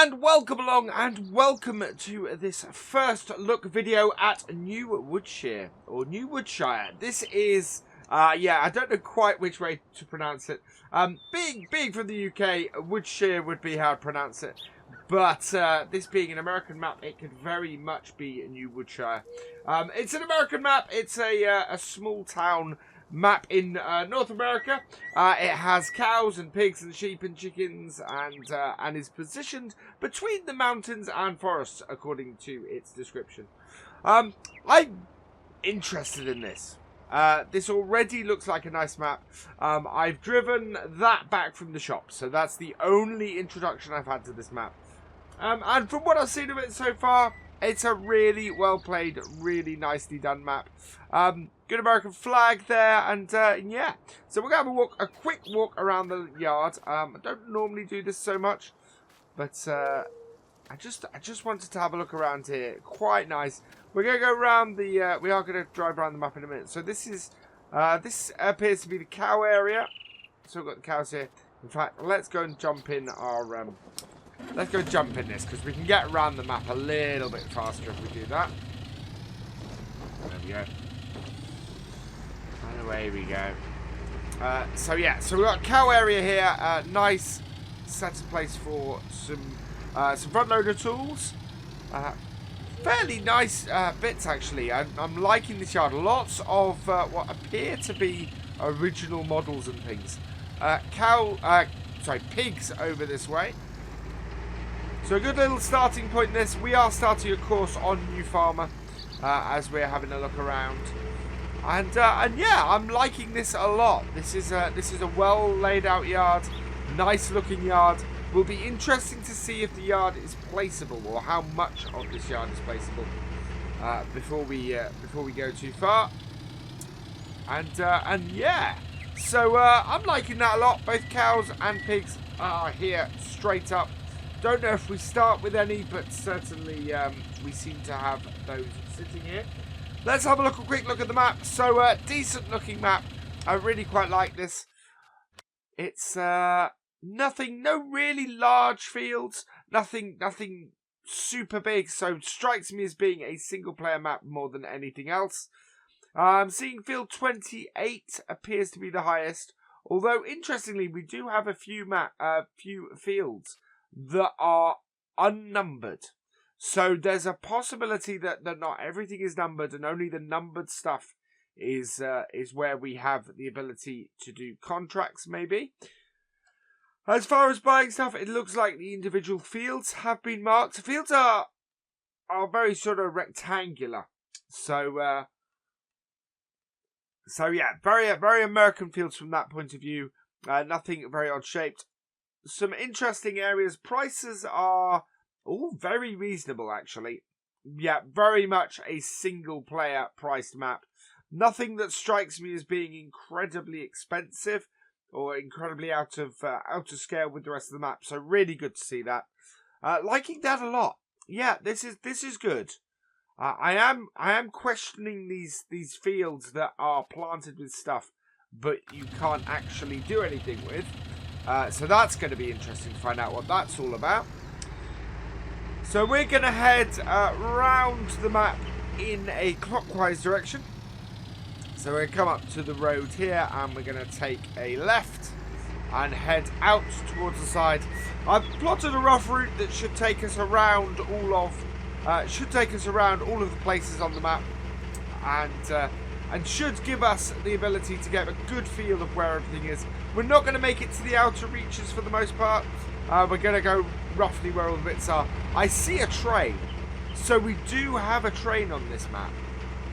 And welcome along and welcome to this first look video at New Woodshire or New Woodshire. This is yeah, I don't know quite which way to pronounce it. Being from the UK, Woodshire would be how to pronounce it. But this being an American map, it could very much be a New Woodshire. It's an American map. It's a small town map in North America. It has cows and pigs and sheep and chickens and is positioned between the mountains and forests according to its description. I'm interested in this. This already looks like a nice map. I've driven that back from the shop, so that's the only introduction I've had to this map. And from what I've seen of it so far, it's a really well played, really nicely done map. Good American flag there, and yeah. So we're gonna have a quick walk around the yard. I don't normally do this so much, but I just wanted to have a look around here. Quite nice. We're gonna go around the. We are gonna drive around the map in a minute. So this is this appears to be the cow area. So we've got the cows here. In fact, let's go and jump in our. Let's go jump in this, because we can get around the map a little bit faster if we do that. There we go. And away we go. So yeah, so we've got a cow area here. Nice set of place for some front loader tools. Fairly nice bits actually. I'm liking this yard. Lots of what appear to be original models and things. Pigs over this way. So a good little starting point in this. We are starting a course on New Farmer as we're having a look around. And yeah, I'm liking this a lot. This is a well laid out yard, nice looking yard. Will be interesting to see if the yard is placeable or how much of this yard is placeable before we go too far. And yeah, so I'm liking that a lot. Both cows and pigs are here straight up. Don't know if we start with any, but certainly we seem to have those sitting here. Let's have a quick look at the map. So, decent looking map. I really quite like this. It's no really large fields. Nothing super big. So, strikes me as being a single player map more than anything else. I'm seeing field 28 appears to be the highest. Although, interestingly, we do have a few fields that are unnumbered. So there's a possibility that not everything is numbered, and only the numbered stuff is where we have the ability to do contracts, maybe. As far as buying stuff, it looks like the individual fields have been marked. Fields are very sort of rectangular. So yeah, very American fields from that point of view. Nothing very odd shaped. Some interesting areas. Prices are all very reasonable, actually. Yeah, very much a single player priced map. Nothing that strikes me as being incredibly expensive or incredibly out of scale with the rest of the map. So really good to see that. Liking that a lot. Yeah, this is good. I am questioning these fields that are planted with stuff, but you can't actually do anything with. So that's going to be interesting to find out what that's all about. So we're going to head round the map in a clockwise direction. So we're going to come up to the road here and we're going to take a left and head out towards the side. I've plotted a rough route that should take us around all of the places on the map, and should give us the ability to get a good feel of where everything is. We're not going to make it to the outer reaches for the most part. We're going to go roughly where all the bits are. I see a train. So we do have a train on this map.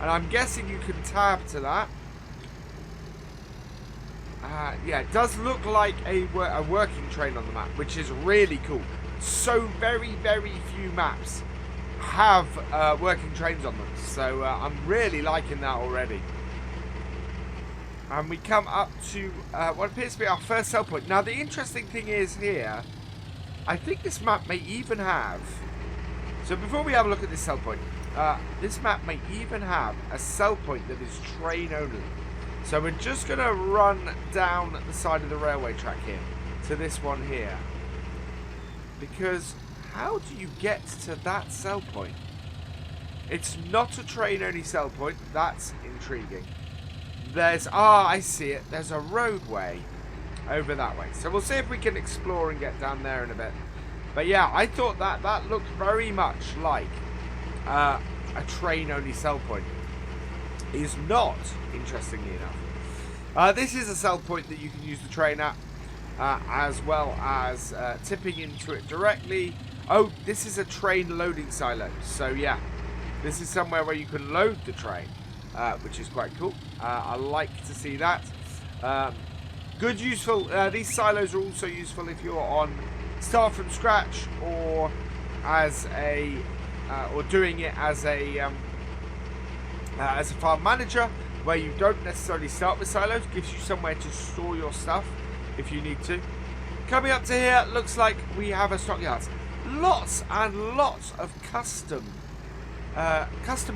And I'm guessing you can tab to that. Yeah, it does look like a working train on the map, which is really cool. So very, very few maps have working trains on them. So I'm really liking that already. And we come up to what appears to be our first sell point. Now, the interesting thing is here, I think this map may even have... So before we have a look at this sell point, this map may even have a sell point that is train only. So we're just going to run down the side of the railway track here to this one here. Because how do you get to that sell point? It's not a train-only sell point. That's intriguing. There's... Ah, I see it. There's a roadway over that way. So we'll see if we can explore and get down there in a bit. But yeah, I thought that looked very much like a train-only sell point. Is not, interestingly enough. This is a sell point that you can use the train at, as well as tipping into it directly. Oh, this is a train loading silo. So yeah, this is somewhere where you can load the train, which is quite cool. I like to see that. Good, useful. These silos are also useful if you're on start from scratch, or as a, or doing it as a farm manager, where you don't necessarily start with silos. Gives you somewhere to store your stuff if you need to. Coming up to here, looks like we have a stockyard. Lots and lots of custom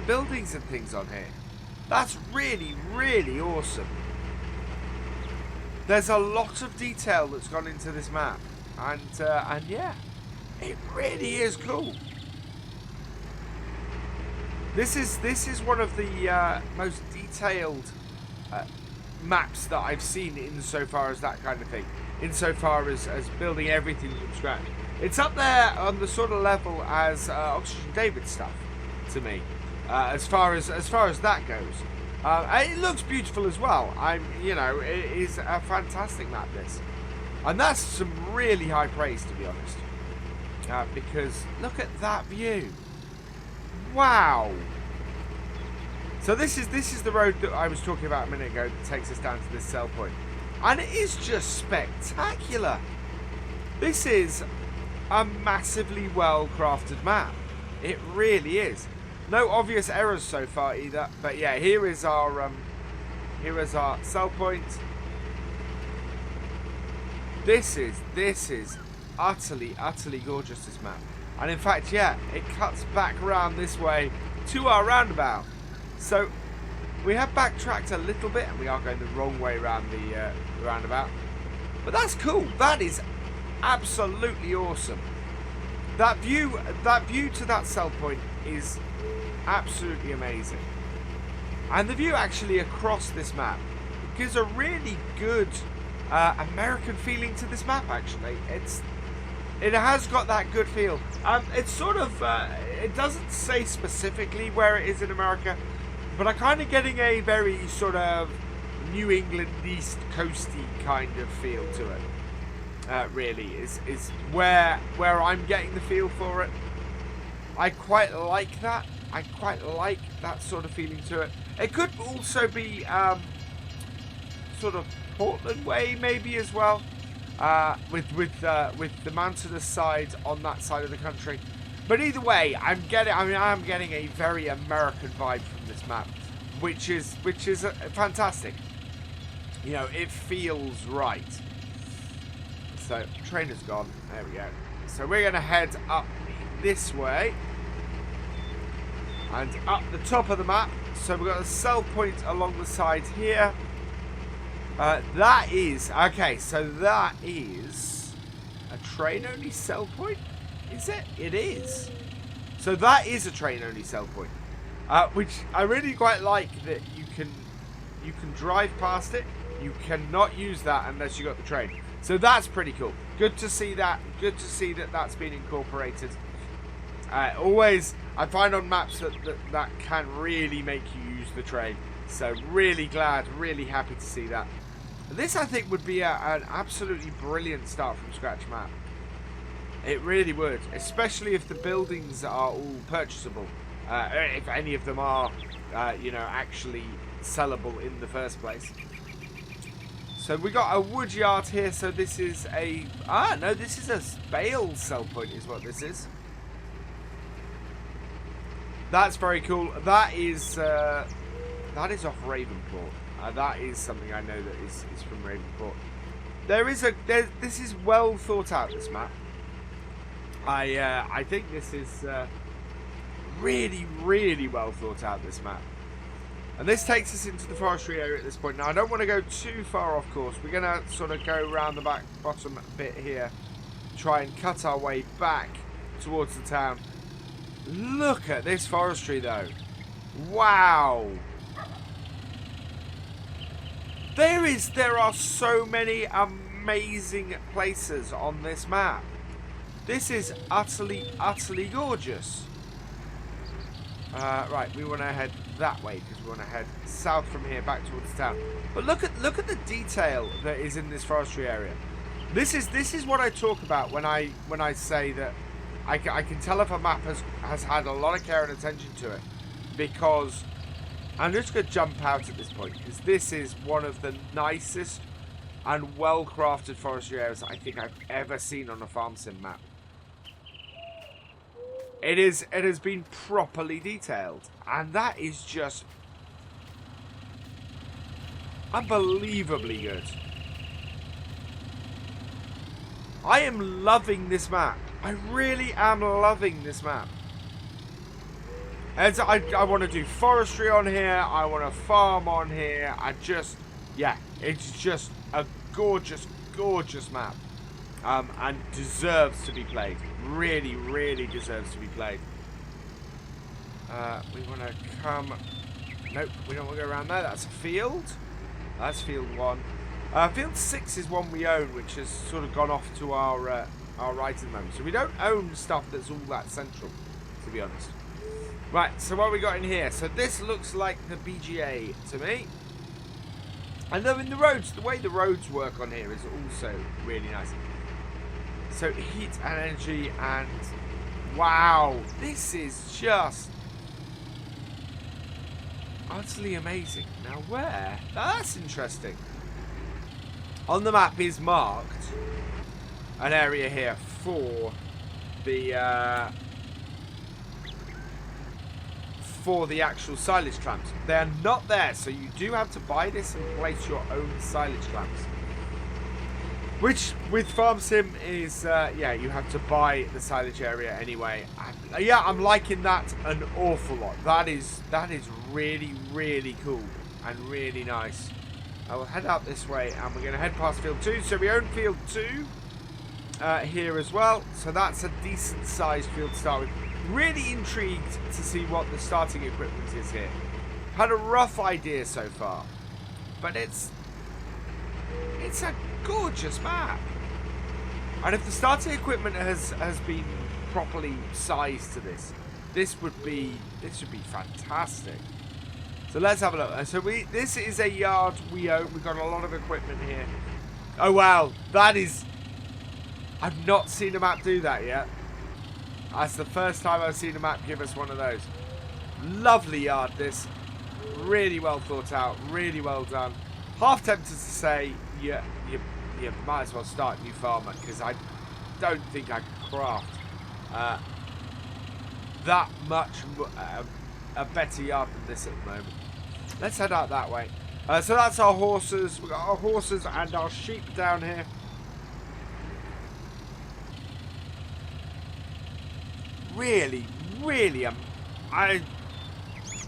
buildings and things on here. That's really, really awesome. There's a lot of detail that's gone into this map, and yeah, it really is cool. This is one of the most detailed maps that I've seen insofar as that kind of thing. Insofar as building everything from scratch. It's up there on the sort of level as Oxygen David stuff to me. As far as that goes. It looks beautiful as well. You know, it is a fantastic map, this. And that's some really high praise, to be honest. Because look at that view. Wow. So this is the road that I was talking about a minute ago that takes us down to this sell point. And it is just spectacular. This is a massively well crafted map. It really is. No obvious errors so far either. But yeah, here is our sell point. This is utterly gorgeous, this map. And in fact, yeah, it cuts back around this way to our roundabout. So we have backtracked a little bit, and we are going the wrong way around the roundabout. But that's cool. That is absolutely awesome. That view to that sell point is absolutely amazing. And the view actually across this map gives a really good American feeling to this map. Actually, it has got that good feel. It's sort of it doesn't say specifically where it is in America, but I'm kind of getting a very sort of New England East Coasty kind of feel to it. Really is where I'm getting the feel for it. I quite like that. I quite like that sort of feeling to it. It could also be sort of Portland way maybe as well, with the mountainous side on that side of the country. But either way, I am getting a very American vibe from this map, which is fantastic. You know, it feels right. So train has gone. There we go. So we're gonna head up this way and up the top of the map. So we've got a sell point along the side here. That is okay. So that is a train-only sell point. Is it? It is. So that is a train-only sell point, which I really quite like. That you can drive past it. You cannot use that unless you got the train. So that's pretty cool. Good to see that. Good to see that that's been incorporated. Always, I find on maps that can really make you use the train. So really glad, really happy to see that. This, I think, would be an absolutely brilliant start from scratch map. It really would, especially if the buildings are all purchasable. If any of them are, you know, actually sellable in the first place. So we got a wood yard here. So this is a no, this is a bale sell point, is what this is. That's very cool. That is off Ravenport. That is something I know that is from Ravenport. This is well thought out, this map. I think this is really, really well thought out, this map. And this takes us into the forestry area at this point. Now, I don't want to go too far off course. We're going to sort of go around the bottom bit here, try and cut our way back towards the town. Look at this forestry, though. Wow. There are so many amazing places on this map. This is utterly, utterly gorgeous. Right, we want to head that way because we want to head south from here back towards the town. But look at the detail that is in this forestry area. This is what I talk about when I say that I can tell if a map has had a lot of care and attention to it, because I'm just going to jump out at this point because this is one of the nicest and well-crafted forestry areas I think I've ever seen on a farm sim map. It has been properly detailed, and that is just unbelievably good. I am loving this map. I really am loving this map. And I want to do forestry on here. I want to farm on here. Yeah, it's just a gorgeous, gorgeous map. And deserves to be played. Really, really deserves to be played. We want to come... Nope, we don't want to go around there. That's a field. That's field 1. Field 6 is one we own, which has sort of gone off to our right at the moment. So we don't own stuff that's all that central, to be honest. Right, so what we got in here? So this looks like the BGA to me. And then the roads, the way the roads work on here is also really nice. So heat and energy, and wow, this is just utterly amazing. Now where? Now that's interesting. On the map is marked an area here for the actual silage clamps. They're not there, so you do have to buy this and place your own silage clamps. Which, with Farm Sim, is, yeah, you have to buy the silage area anyway. And, yeah, I'm liking that an awful lot. That is really, really cool and really nice. I will head out this way, and we're going to head past Field 2. So we own Field 2 here as well. So that's a decent-sized field to start with. Really intrigued to see what the starting equipment is here. Had a rough idea so far, but it's a gorgeous map. And if the starting equipment has been properly sized to this would be fantastic. So let's have a look. So this is a yard we own. We've got a lot of equipment here. Oh wow, that is... I've not seen a map do that yet. That's the first time I've seen a map give us one of those. Lovely yard this. Really well thought out. Really well done. Half tempted to say you might as well start New Farmer, because I don't think I can craft that much a better yard than this at the moment. Let's head out that way. So that's our horses. We've got our horses and our sheep down here. Really, really, I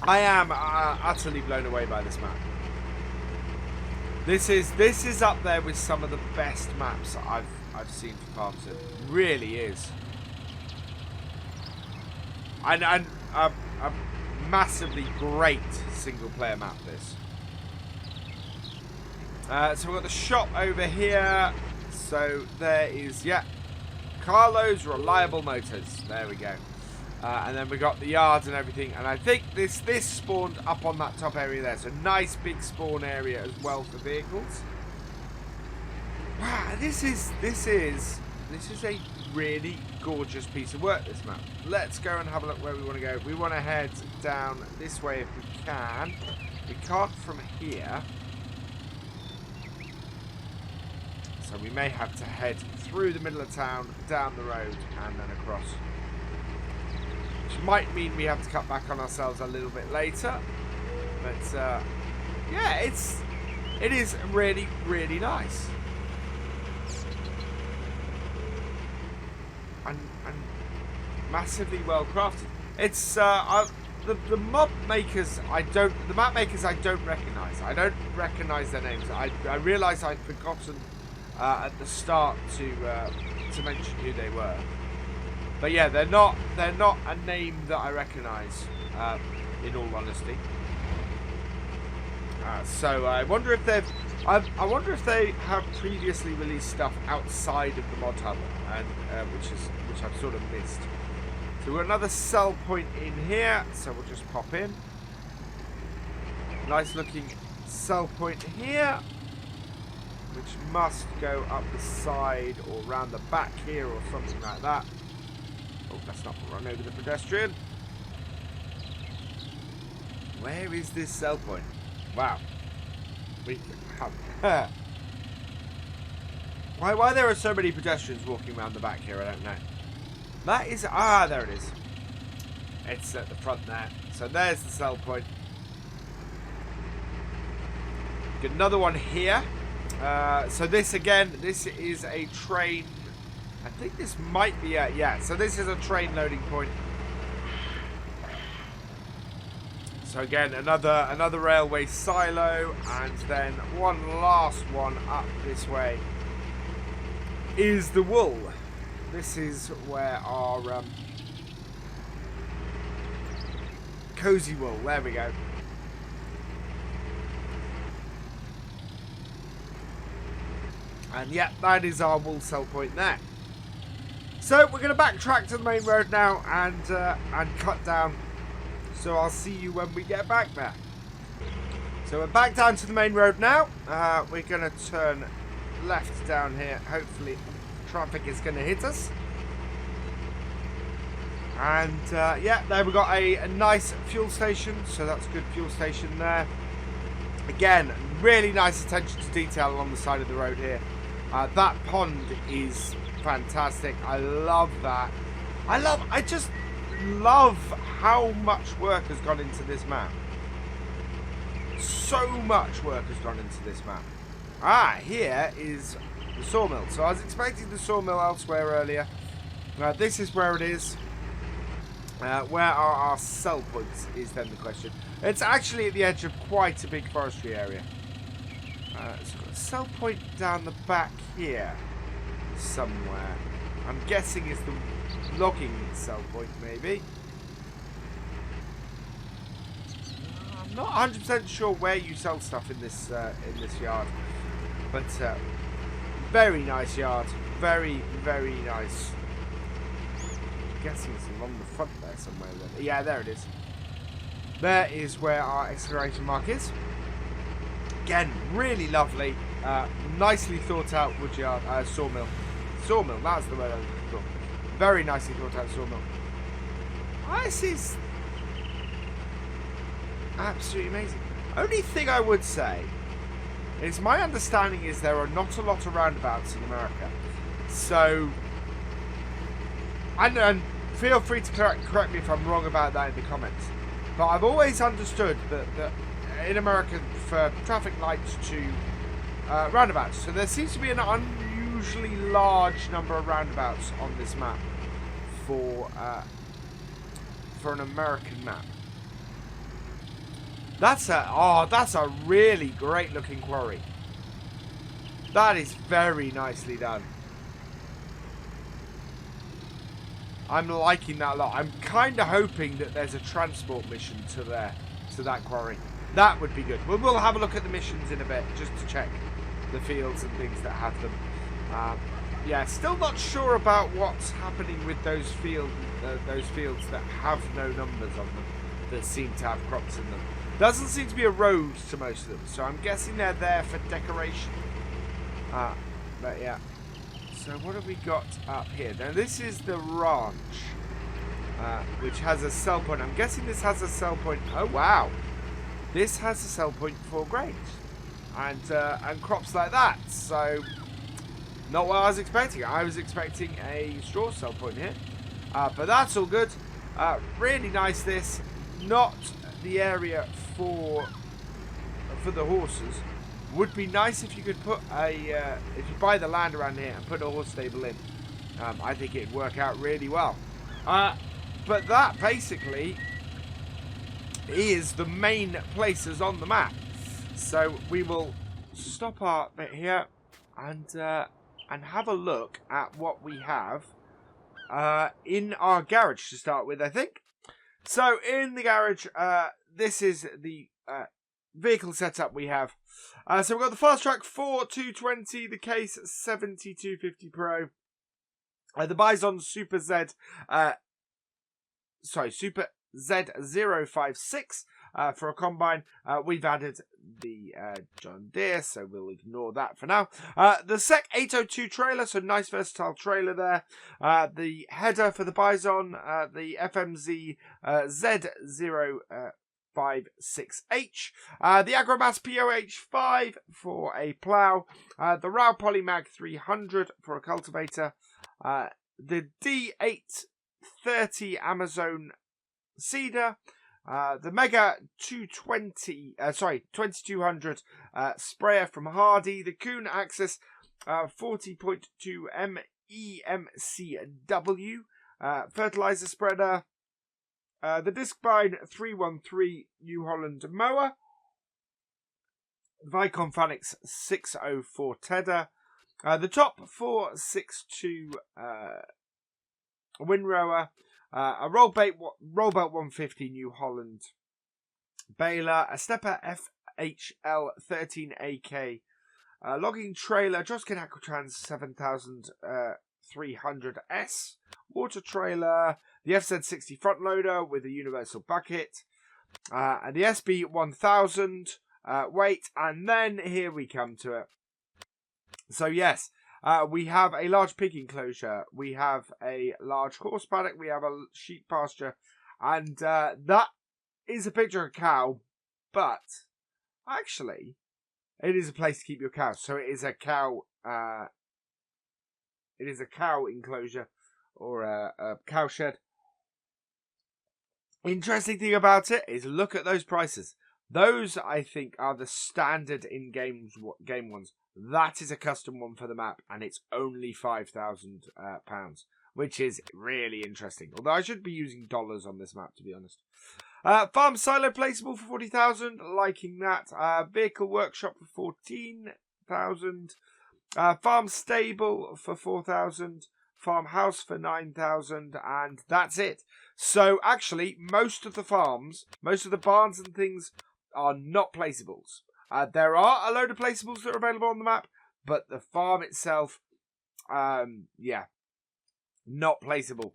am utterly blown away by this map. This is up there with some of the best maps I've seen for Farm Sim. Really is. And a massively great single player map this. So we've got the shop over here. So there is, yeah, Carlo's Reliable Motors. There we go. And then we got the yards and everything. And I think this spawned up on that top area there. So nice big spawn area as well for vehicles. Wow, this is a really gorgeous piece of work, this map. Let's go and have a look where we want to go. We want to head down this way if we can. We can't from here. So we may have to head through the middle of town, down the road, and then across. Which might mean we have to cut back on ourselves a little bit later. But, yeah, it is really, really nice. And massively well crafted. It's, the map makers I don't recognise. I don't recognise their names. I realised I'd forgotten at the start to mention who they were. But yeah, they're not a name that I recognise, in all honesty. So I wonder if they've. I wonder if they have previously released stuff outside of the mod hub, and which I've sort of missed. So we've got another sell point in here, so we'll just pop in. Nice looking sell point here, which must go up the side or round the back here or something like that. Oh, let's not run over the pedestrian. Where is this sell point? Wow. We have... Why there are so many pedestrians walking around the back here, I don't know. That is... Ah, there it is. It's at the front there. So there's the sell point. Got another one here. So this, again, this is a train... I think this might be a... Yeah, so this is a train loading point. So again, another railway silo, and then one last one up this way is the wool. This is where our cozy wool. There we go. And yeah, that is our wool sell point there. So we're going to backtrack to the main road now and cut down. So I'll see you when we get back there. So we're back down to the main road now. We're going to turn left down here. Hopefully traffic is going to hit us. And yeah, there we've got a nice fuel station. So that's a good fuel station there. Again, really nice attention to detail along the side of the road here. That pond is fantastic. I love that. I just love how much work has gone into this map. So much work has gone into this map. Here is the sawmill. So I was expecting the sawmill elsewhere earlier. This is where it is. Where are our sell points is then the question. It's actually at the edge of quite a big forestry area. So we've got a sell point down the back here somewhere. I'm guessing it's the logging sell point, maybe. I'm not 100% sure where you sell stuff in this yard, but very nice yard, very nice. I'm guessing it's along the front there somewhere. Yeah, there it is. There is where our excavation mark is. Again, really lovely, nicely thought out woodyard, sawmill. Sawmill, that's the word I was looking for. Very nicely thought out sawmill. This is absolutely amazing. Only thing I would say is my understanding is there are not a lot of roundabouts in America. So, and feel free to correct me if I'm wrong about that in the comments. But I've always understood that in America for traffic lights to roundabouts. So there seems to be an unusually large number of roundabouts on this map for an American map. That's a really great looking quarry. That is very nicely done. I'm liking that a lot. I'm kind of hoping that there's a transport mission to that quarry. That would be good. We'll have a look at the missions in a bit just to check the fields and things that have them. Yeah, still not sure about what's happening with those fields that have no numbers on them, that seem to have crops in them. Doesn't seem to be a road to most of them, so I'm guessing they're there for decoration. But yeah. So what have we got up here? Now this is the ranch, which has a sell point. I'm guessing this has a sell point. Oh wow, this has a sell point for grains and crops like that. So not what I was expecting. I was expecting a straw sell point here, but that's all good. Really nice. This not the area for the horses. Would be nice if you could put if you buy the land around here and put a horse stable in. I think it'd work out really well. But that basically is the main places on the map. So we will stop our bit here and have a look at what we have in our garage to start with, I think. So in the garage, this is the vehicle setup we have. So we've got the Fast Track 4220, the Case 7250 Pro, the Bison Super Super Z056 for a combine. We've added the John Deere, so we'll ignore that for now. The SEC 802 trailer, so nice versatile trailer there. The header for the Bison, the FMZ Z056H. The Agromass POH5 for a plough. The Rao Polymag 300 for a cultivator. The D830 Amazon Seeder. The Mega 2200 sprayer from Hardy. The Kuhn Axis 40.2 MEMCW fertilizer spreader. The Discbine 313 New Holland mower. Vicon Fanix 604 Tedder. The Top 462 windrower. A Rollbelt 150 New Holland baler, a Stepper FHL 13AK logging trailer, Joskin Aquatrans 7300S water trailer, the FZ60 front loader with a universal bucket, and the SB 1000 weight, and then here we come to it. So yes. We have a large pig enclosure, we have a large horse paddock, we have a sheep pasture, and that is a picture of a cow, but actually, it is a place to keep your cows. So it is a cow enclosure, or a cow shed. Interesting thing about it is look at those prices. Those, I think, are the standard in-game ones. That is a custom one for the map, and it's only £5,000, which is really interesting. Although I should be using dollars on this map, to be honest. Farm silo placeable for 40,000, liking that. Vehicle workshop for 14,000. Farm stable for 4,000. Farmhouse for 9,000, and that's it. So actually, most of the farms, most of the barns and things are not placeables. There are a load of placeables that are available on the map, but the farm itself, not placeable.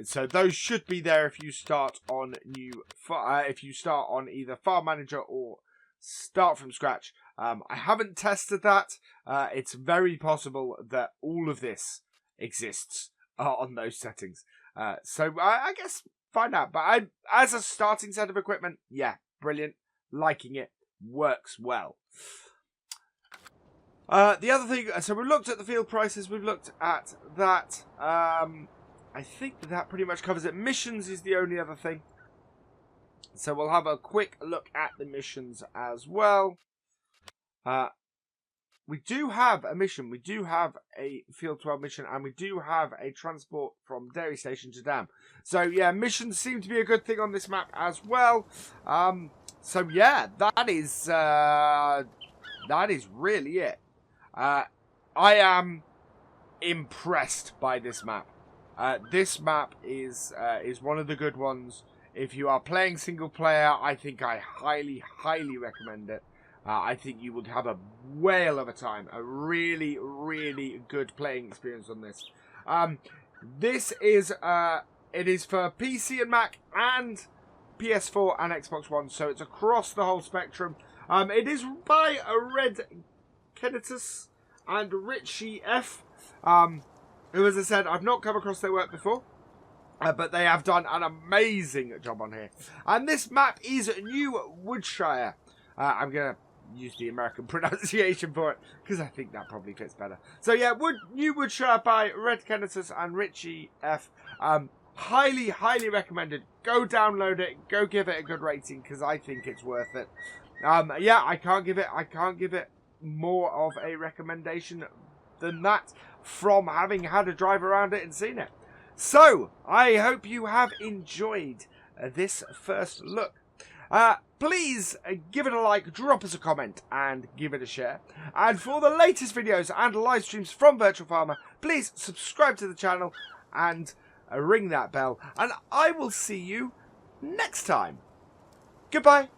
So those should be there if you start on if you start on either Farm Manager or start from scratch. I haven't tested that. It's very possible that all of this exists on those settings. So I guess find out. But as a starting set of equipment, yeah, brilliant. Liking it. Works well. The other thing, so we've looked at the field prices, we've looked at that. I think that pretty much covers it. Missions is the only other thing. So we'll have a quick look at the missions as well. We do have a mission. We do have a Field 12 mission, and we do have a transport from Dairy Station to Dam. So yeah, missions seem to be a good thing on this map as well. So yeah, that is really it. I am impressed by this map. This map is one of the good ones. If you are playing single player, I think I highly recommend it. I think you would have a whale of a time. A really, really good playing experience on this. This is it is for PC and Mac and PS4 and Xbox One, so it's across the whole spectrum. It is by a Redkeinstus RitchiF, who, as I said, I've not come across their work before, but they have done an amazing job on here. And this map is New Woodshire. I'm going to use the American pronunciation for it, because I think that probably fits better. So yeah, New Woodshire by Redkeinstus RitchiF. Highly recommended. Go download it. Go give it a good rating, because I think it's worth it. Yeah, I can't give it more of a recommendation than that from having had a drive around it and seen it. So I hope you have enjoyed this first look. Please give it a like, drop us a comment, and give it a share. And for the latest videos and live streams from Virtual Farmer, please subscribe to the channel and ring that bell. And I will see you next time. Goodbye.